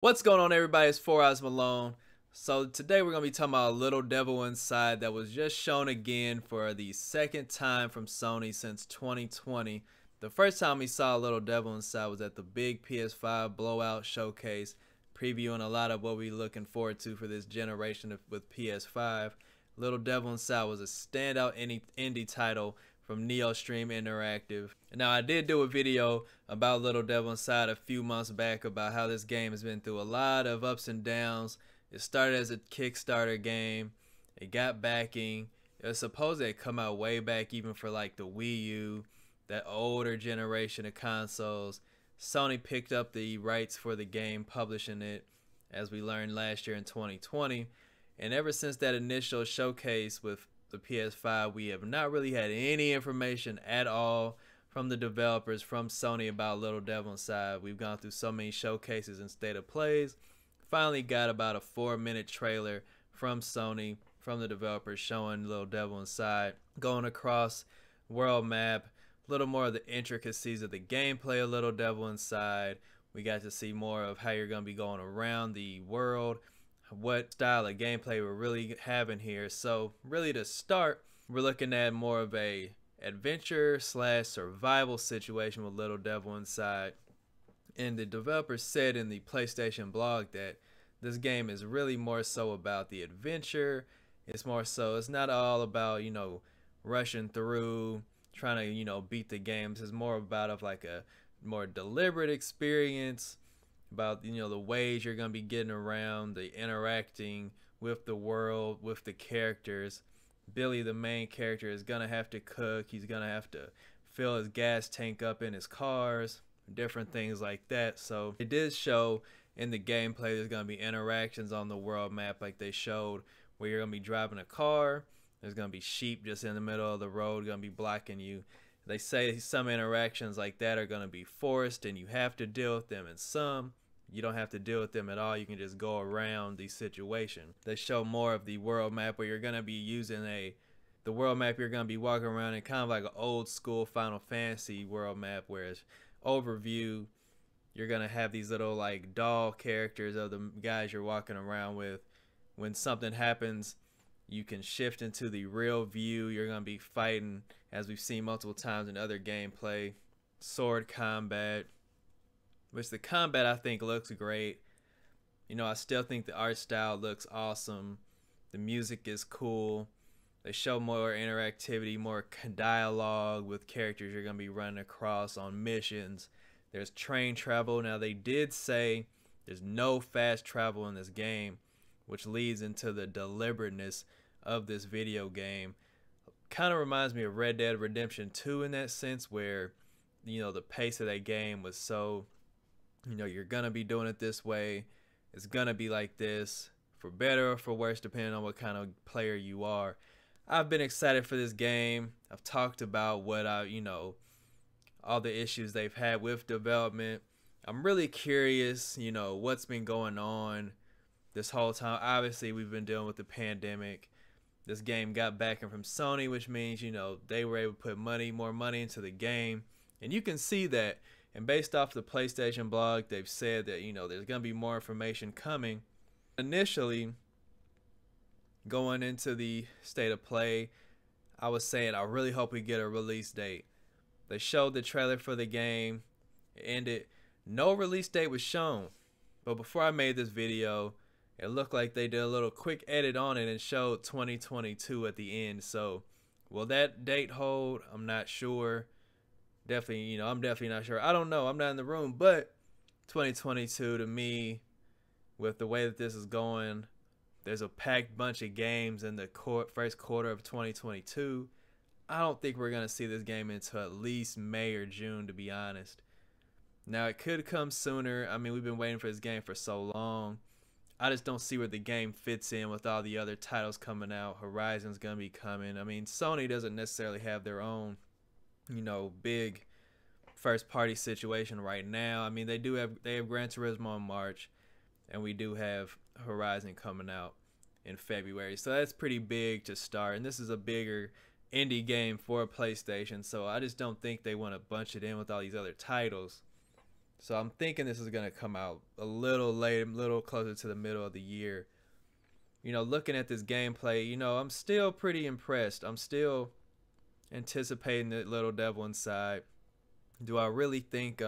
What's going on, everybody? It's 4 Eyes Malone. So today we're going to be talking about Little Devil Inside that was just shown again for the second time from Sony since 2020. The first time we saw Little Devil Inside was at the big PS5 blowout showcase, previewing a lot of what we're looking forward to for this generation with PS5. Little Devil Inside was a standout indie title from Neostream Interactive. Now, I did do a video about Little Devil Inside a few months back about how this game has been through a lot of ups and downs. It started as a Kickstarter game. It got backing. It was supposed to come out way back even for like the Wii U, that older generation of consoles. Sony picked up the rights for the game, publishing it, as we learned last year in 2020. And ever since that initial showcase with the PS5, we have not really had any information at all from the developers, from Sony, about Little Devil Inside. We've gone through so many showcases and state of plays. Finally got about a 4-minute trailer from Sony, from the developers, showing Little Devil Inside, going across world map, a little more of the intricacies of the gameplay of Little Devil Inside. We got to see more of how you're going to be going around the world, what style of gameplay we're really having here. So really, to start, we're looking at more of a adventure slash survival situation with Little Devil Inside. And the developers said in the PlayStation blog that this game is really more so about the adventure. It's more so, it's not all about, rushing through, trying to, beat the games. It's more about like a more deliberate experience, about the ways you're going to be getting around, the interacting with the world, with the characters. Billy, the main character, is going to have to cook. He's going to have to fill his gas tank up in his cars, different things like that. So it did show in the gameplay there's going to be interactions on the world map, like they showed, where you're going to be driving a car. There's going to be sheep just in the middle of the road going to be blocking you. They say some interactions like that are going to be forced and you have to deal with them, and some you don't have to deal with them at all. You can just go around the situation. They show more of the world map where you're going to be using the world map you're going to be walking around in kind of like an old school Final Fantasy world map, whereas overview you're going to have these little like doll characters of the guys you're walking around with. When something happens, you can shift into the real view. You're going to be fighting, as we've seen multiple times in other gameplay, sword combat, which the combat I think looks great. I still think the art style looks awesome. The music is cool. They show more interactivity, more dialogue with characters you're going to be running across on missions. There's train travel. Now, they did say there's no fast travel in this game, which leads into the deliberateness of this video game. Kind of reminds me of Red Dead Redemption 2 in that sense, where the pace of that game was so, you're gonna be doing it this way, it's gonna be like this, for better or for worse, depending on what kind of player you are. I've been excited for this game. I've talked about what all the issues they've had with development. I'm really curious, what's been going on this whole time. Obviously, we've been dealing with the pandemic. This game got backing from Sony, which means, they were able to put more money into the game. And you can see that. And based off the PlayStation blog, they've said that, there's going to be more information coming. Initially, going into the state of play, I was saying I really hope we get a release date. They showed the trailer for the game. It ended. No release date was shown. But before I made this video, it looked like they did a little quick edit on it and showed 2022 at the end. So will that date hold? I'm not sure. Definitely, I'm definitely not sure. I don't know. I'm not in the room. But 2022 to me, with the way that this is going, there's a packed bunch of games in the first quarter of 2022. I don't think we're going to see this game until at least May or June, to be honest. Now, it could come sooner. I mean, we've been waiting for this game for so long. I just don't see where the game fits in with all the other titles coming out. Horizon's going to be coming. I mean, Sony doesn't necessarily have their own, big first-party situation right now. I mean, they have Gran Turismo in March, and we do have Horizon coming out in February. So that's pretty big to start. And this is a bigger indie game for PlayStation. So I just don't think they want to bunch it in with all these other titles. So I'm thinking this is gonna come out a little late, a little closer to the middle of the year. Looking at this gameplay, I'm still pretty impressed. I'm still anticipating the little devil inside. Do I really think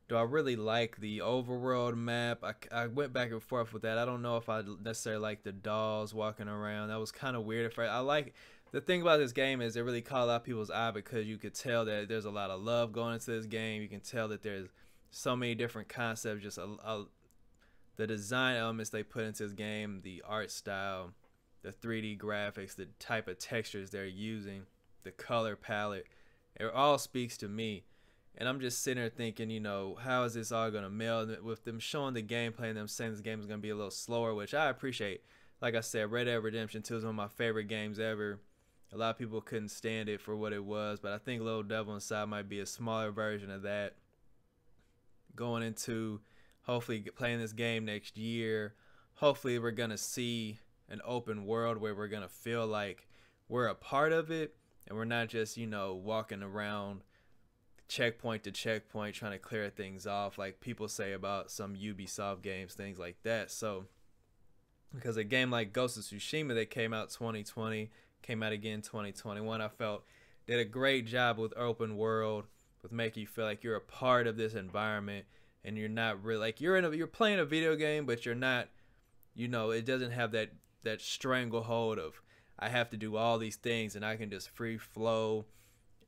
do I really like the overworld map? I went back and forth with that. I don't know if I necessarily like the dolls walking around. That was kind of weird. I like the thing about this game is it really caught a lot of people's eye because you could tell that there's a lot of love going into this game. You can tell that there's so many different concepts, just the design elements they put into this game, the art style, the 3D graphics, the type of textures they're using, the color palette. It all speaks to me. And I'm just sitting there thinking, how is this all going to meld with them showing the gameplay and them saying this game is going to be a little slower, which I appreciate. Like I said, Red Dead Redemption 2 is one of my favorite games ever. A lot of people couldn't stand it for what it was, but I think Little Devil Inside might be a smaller version of that. Going into hopefully playing this game next year, hopefully we're going to see an open world where we're going to feel like we're a part of it and we're not just, walking around checkpoint to checkpoint trying to clear things off like people say about some Ubisoft games, things like that. So because a game like Ghost of Tsushima that came out 2020, came out again 2021, I felt did a great job with open world, with making you feel like you're a part of this environment and you're not really like you're playing a video game, but you're not, it doesn't have that stranglehold of I have to do all these things and I can just free flow.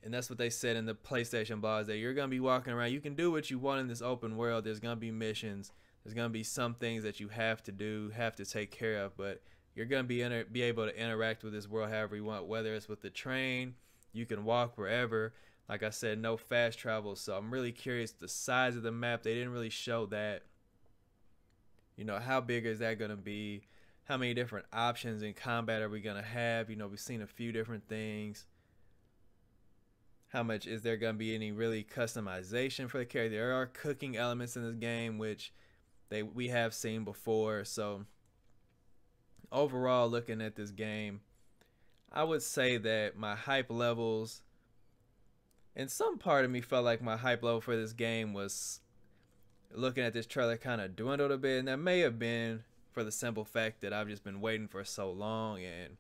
And that's what they said in the PlayStation blogs, that you're going to be walking around. You can do what you want in this open world. There's going to be missions. There's going to be some things that you have to do, have to take care of. But you're going to be able to interact with this world however you want, whether it's with the train. You can walk wherever. Like I said, no fast travel. So I'm really curious the size of the map. They didn't really show that. How big is that going to be? How many different options in combat are we going to have? We've seen a few different things. How much is there going to be any really customization for the character? There are cooking elements in this game, which we have seen before. So overall, looking at this game, I would say that my hype levels, and some part of me felt like my hype level for this game was, looking at this trailer, kind of dwindled a bit. And that may have been for the simple fact that I've just been waiting for so long, and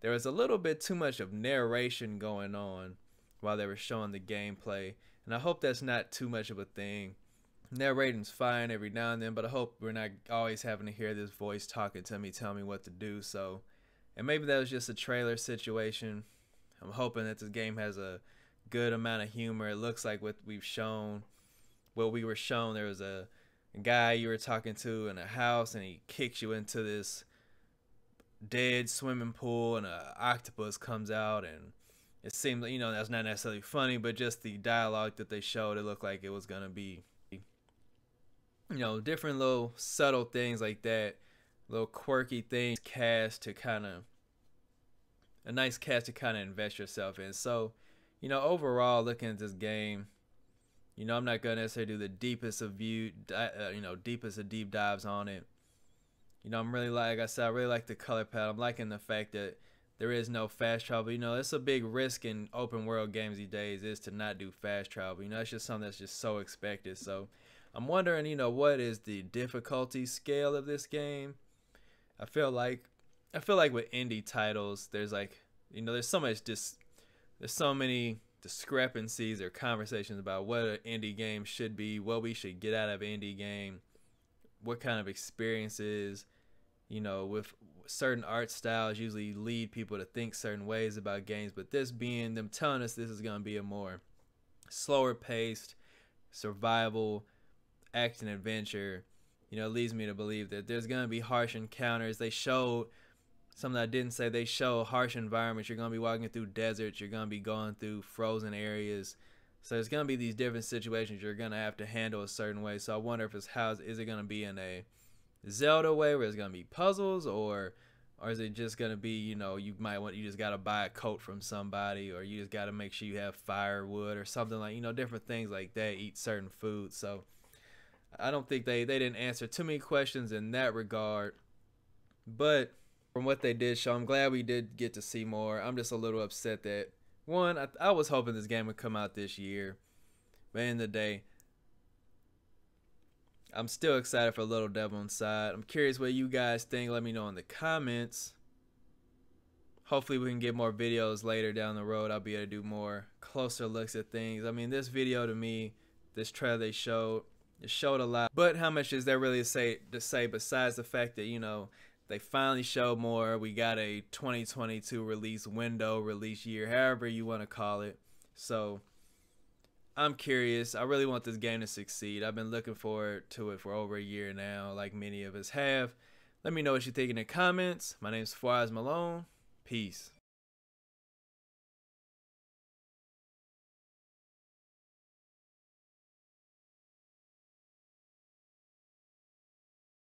there was a little bit too much of narration going on while they were showing the gameplay. And I hope that's not too much of a thing. Narrating's fine every now and then, but I hope we're not always having to hear this voice talking to me, telling me what to do. So, and maybe that was just a trailer situation. I'm hoping that this game has a good amount of humor. It looks like what we were shown, there was a guy you were talking to in a house, and he kicks you into this dead swimming pool, and an octopus comes out, and it seemed, that's not necessarily funny, but just the dialogue that they showed, it looked like it was going to be, different little subtle things like that, little quirky things, a nice cast to kind of invest yourself in. So, overall, looking at this game, I'm not going to necessarily do the deepest of deep dives on it. I'm really, like I said, I really like the color palette. I'm liking the fact that there is no fast travel. It's a big risk in open world games these days is to not do fast travel. It's just something that's just so expected. So I'm wondering, what is the difficulty scale of this game? I feel like with indie titles, there's there's so many discrepancies or conversations about what an indie game should be, what we should get out of an indie game, what kind of experiences, with certain art styles usually lead people to think certain ways about games, but this being them telling us this is going to be a more slower paced survival action adventure, leads me to believe that there's going to be harsh encounters. They showed something I didn't say. They show harsh environments. You're going to be walking through deserts. You're going to be going through frozen areas. So there's going to be these different situations you're going to have to handle a certain way. So I wonder if is it going to be in a Zelda way where it's going to be puzzles, or is it just going to be, you just got to buy a coat from somebody, or you just got to make sure you have firewood or something like, different things like that, eat certain foods. So I don't think they didn't answer too many questions in that regard. But from what they did show, I'm glad we did get to see more. I'm just a little upset that, one, I was hoping this game would come out this year. But in the day, I'm still excited for Little Devil Inside. I'm curious what you guys think. Let me know in the comments. Hopefully we can get more videos later down the road. I'll be able to do more closer looks at things. I mean, this video to me, this trailer they showed, it showed a lot. But how much is there really to say besides the fact that, you know, they finally showed more. We got a 2022 release window, release year, however you want to call it. So I'm curious. I really want this game to succeed. I've been looking forward to it for over a year now, like many of us have. Let me know what you think in the comments. My name's Malone. Peace.